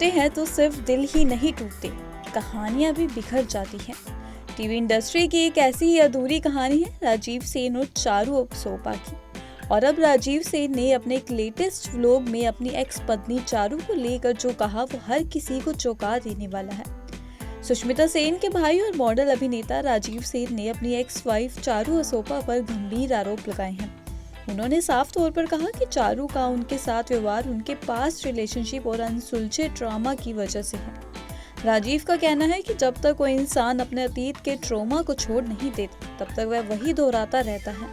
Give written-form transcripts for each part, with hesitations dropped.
टूटते हैं तो सिर्फ दिल ही नहीं टूटते, कहानियां भी बिखर जाती हैं। टीवी इंडस्ट्री की एक ऐसी ही अधूरी कहानी है राजीव सेन और चारू अप्सोपा की। और अब राजीव सेन ने अपने एक लेटेस्ट व्लॉग में अपनी एक्स पत्नी चारू को लेकर जो कहा वो हर किसी को चौंका देने वाला है। सुष्मिता सेन के भाई और मॉडल अभिनेता राजीव सेन ने अपनी एक्स वाइफ चारू अप्सोपा पर गंभीर आरोप लगाए हैं। उन्होंने साफ तौर पर कहा कि चारू का उनके साथ व्यवहार उनके पास्ट रिलेशनशिप और अनसुलझे ट्रॉमा की वजह से है। राजीव का कहना है कि जब तक कोई इंसान अपने अतीत के ट्रॉमा को छोड़ नहीं देता तब तक वह वही दोहराता रहता है।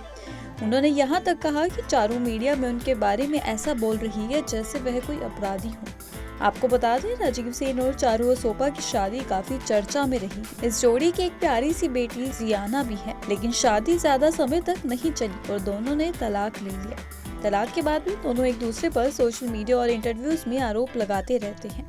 उन्होंने यहाँ तक कहा कि चारू मीडिया में उनके बारे में ऐसा बोल रही है जैसे वह कोई अपराधी हो। आपको बता दें, राजीव सेन और चारू अप्सोपा की शादी काफी चर्चा में रही। इस जोड़ी की एक प्यारी सी बेटी जियाना भी है, लेकिन शादी ज्यादा समय तक नहीं चली और दोनों ने तलाक ले लिया। तलाक के बाद भी दोनों एक दूसरे पर सोशल मीडिया और इंटरव्यूज में आरोप लगाते रहते हैं।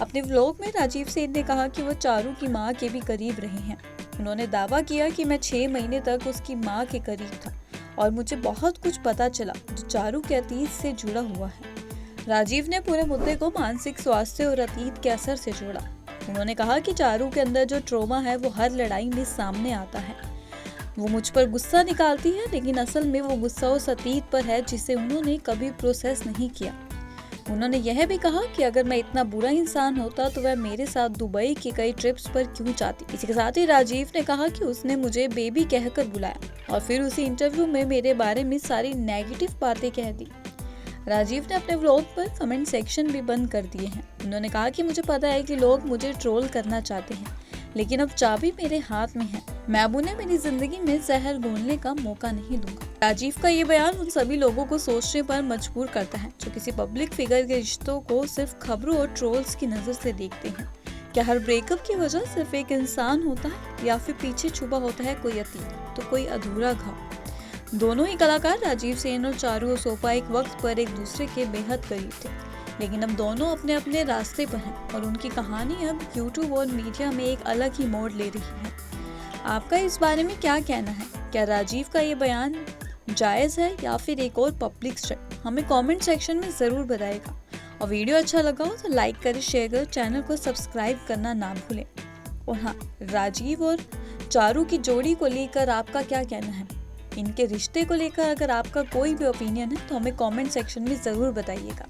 अपने व्लॉग में राजीव सेन ने कहा कि वो चारू की मां के भी करीब रहे हैं। उन्होंने दावा किया कि मैं 6 महीने तक उसकी मां के करीब था और मुझे बहुत कुछ पता चला जो चारू के अतीत से जुड़ा हुआ है। राजीव ने पूरे मुद्दे को मानसिक स्वास्थ्य और अतीत के असर से जोड़ा। उन्होंने कहा कि चारू के अंदर जो ट्रॉमा है वो हर लड़ाई में सामने आता है। वो मुझ पर गुस्सा निकालती है, लेकिन असल में वो गुस्सा उस अतीत पर है जिसे उन्होंने कभी प्रोसेस नहीं किया। उन्होंने यह भी कहा कि अगर मैं इतना बुरा इंसान होता तो वह मेरे साथ दुबई की कई ट्रिप्स पर क्यों जाती। इसी के साथ ही राजीव ने कहा कि उसने मुझे बेबी कहकर बुलाया और फिर उसी इंटरव्यू में मेरे बारे में सारी नेगेटिव बातें कह दी। राजीव ने अपने व्लॉग पर कमेंट सेक्शन भी बंद कर दिए हैं। उन्होंने कहा कि मुझे पता है कि लोग मुझे ट्रोल करना चाहते हैं, लेकिन अब चाबी मेरे हाथ में है। मैं अब उन्हें मेरी जिंदगी में जहर घोलने का मौका नहीं दूंगा। राजीव का ये बयान उन सभी लोगों को सोचने पर मजबूर करता है जो किसी पब्लिक फिगर के रिश्तों को सिर्फ खबरों और ट्रोल्स की नजर से देखते हैं। क्या हर ब्रेकअप की वजह सिर्फ एक इंसान होता है या फिर पीछे छुपा होता है कोई अतीत, तो कोई अधूरा घाव। दोनों ही कलाकार राजीव सेन और चारू अप्सोपा एक वक्त पर एक दूसरे के बेहद करीब थे, लेकिन अब दोनों अपने अपने रास्ते पर हैं और उनकी कहानी अब यूट्यूब और मीडिया में एक अलग ही मोड़ ले रही है। आपका इस बारे में क्या कहना है? क्या राजीव का ये बयान जायज़ है या फिर एक और पब्लिक स्टंट? हमें कमेंट सेक्शन में ज़रूर बताइएगा। और वीडियो अच्छा लगा हो तो लाइक करें, शेयर करें, चैनल को सब्सक्राइब करना ना भूलें। और हाँ, राजीव और चारू की जोड़ी को लेकर आपका क्या कहना है? इनके रिश्ते को लेकर अगर आपका कोई भी ओपिनियन है तो हमें कमेंट सेक्शन में ज़रूर बताइएगा।